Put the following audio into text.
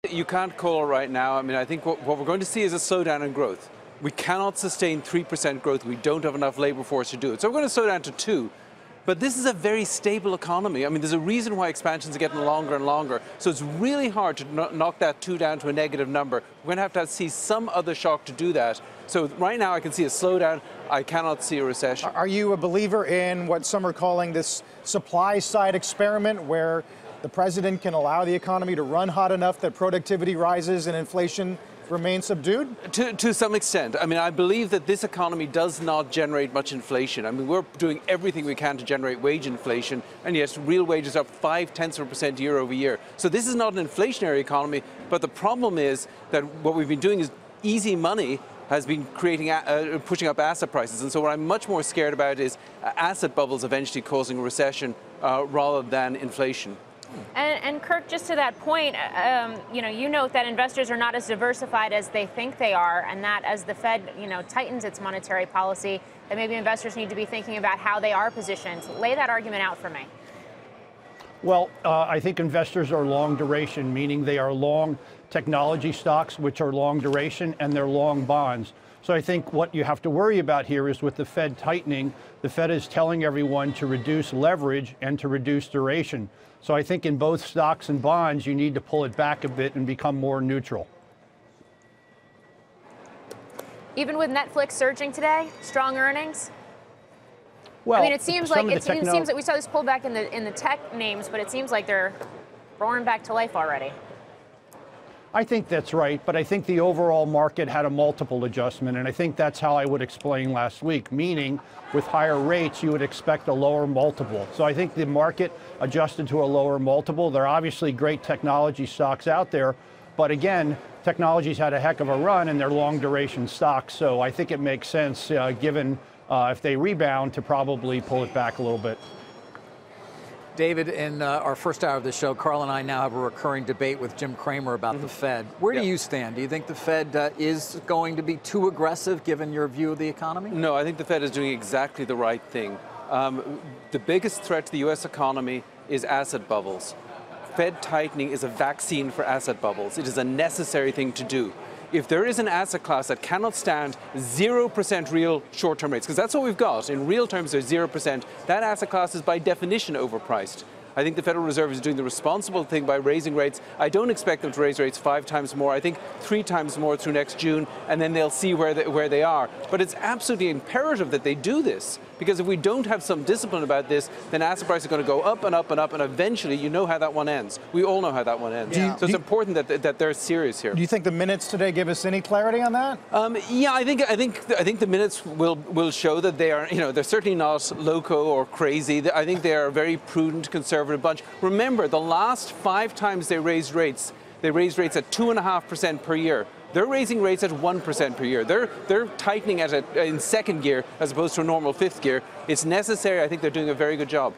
You can't call it right now. I mean, I think what we're going to see is a slowdown in growth. We cannot sustain 3% growth. We don't have enough labor force to do it. So we're going to slow down to 2. But this is a very stable economy. I mean, there's a reason why expansions are getting longer and longer. So it's really hard to knock that 2 down to a negative number. We're going to have see some other shock to do that. So right now I can see a slowdown. I cannot see a recession. Are you a believer in what some are calling this supply side experiment, where the president can allow the economy to run hot enough that productivity rises and inflation remains subdued? To some extent. I mean, I believe that this economy does not generate much inflation. I mean, we're doing everything we can to generate wage inflation, and yes, real wages are up 0.5% year over year. So this is not an inflationary economy, but the problem is that what we've been doing is easy money has been creating, pushing up asset prices. And so what I'm much more scared about is asset bubbles eventually causing a recession rather than inflation. And Kirk, just to that point, you note that investors are not as diversified as they think they are, and that as the Fed, tightens its monetary policy, that maybe investors need to be thinking about how they are positioned. Lay that argument out for me. Well, I think investors are long duration, meaning they are long technology stocks, which are long duration, and they're long bonds. So I think what you have to worry about here is with the Fed tightening, the Fed is telling everyone to reduce leverage and to reduce duration. So I think in both stocks and bonds, you need to pull it back a bit and become more neutral. Even with Netflix surging today, strong earnings? Well, I mean, it seems like we saw this pullback in the tech names, but it seems like they're roaring back to life already. I think that's right, but I think the overall market had a multiple adjustment, and I think that's how I would explain last week, meaning with higher rates, you would expect a lower multiple. So I think the market adjusted to a lower multiple. There are obviously great technology stocks out there, but again, technology's had a heck of a run and they're long duration stocks. So I think it makes sense, given if they rebound, to probably pull it back a little bit. David, in our first hour of the show, Carl and I now have a recurring debate with Jim Cramer about the Fed. Where do you stand? Do you think the Fed is going to be too aggressive, given your view of the economy? No, I think the Fed is doing exactly the right thing. The biggest threat to the U.S. economy is asset bubbles. Fed tightening is a vaccine for asset bubbles. It is a necessary thing to do. If there is an asset class that cannot stand 0% real short-term rates, because that's what we've got, in real terms there's 0%, that asset class is by definition overpriced. I think the Federal Reserve is doing the responsible thing by raising rates. I don't expect them to raise rates 5 times more. I think 3 times more through next June, and then they'll see where they are. But it's absolutely imperative that they do this, because if we don't have some discipline about this, then asset prices are going to go up and up and up, and eventually you know how that one ends. We all know how that one ends. So it's important that they're serious here. Do you think the minutes today give us any clarity on that? Yeah, I think the minutes will show that they are, they're certainly not loco or crazy. I think they are a very prudent, conservative bunch. Remember, the last 5 times they raised rates at 2.5% per year. They're raising rates at 1% per year. They're tightening in second gear as opposed to a normal 5th gear. It's necessary. I think they're doing a very good job.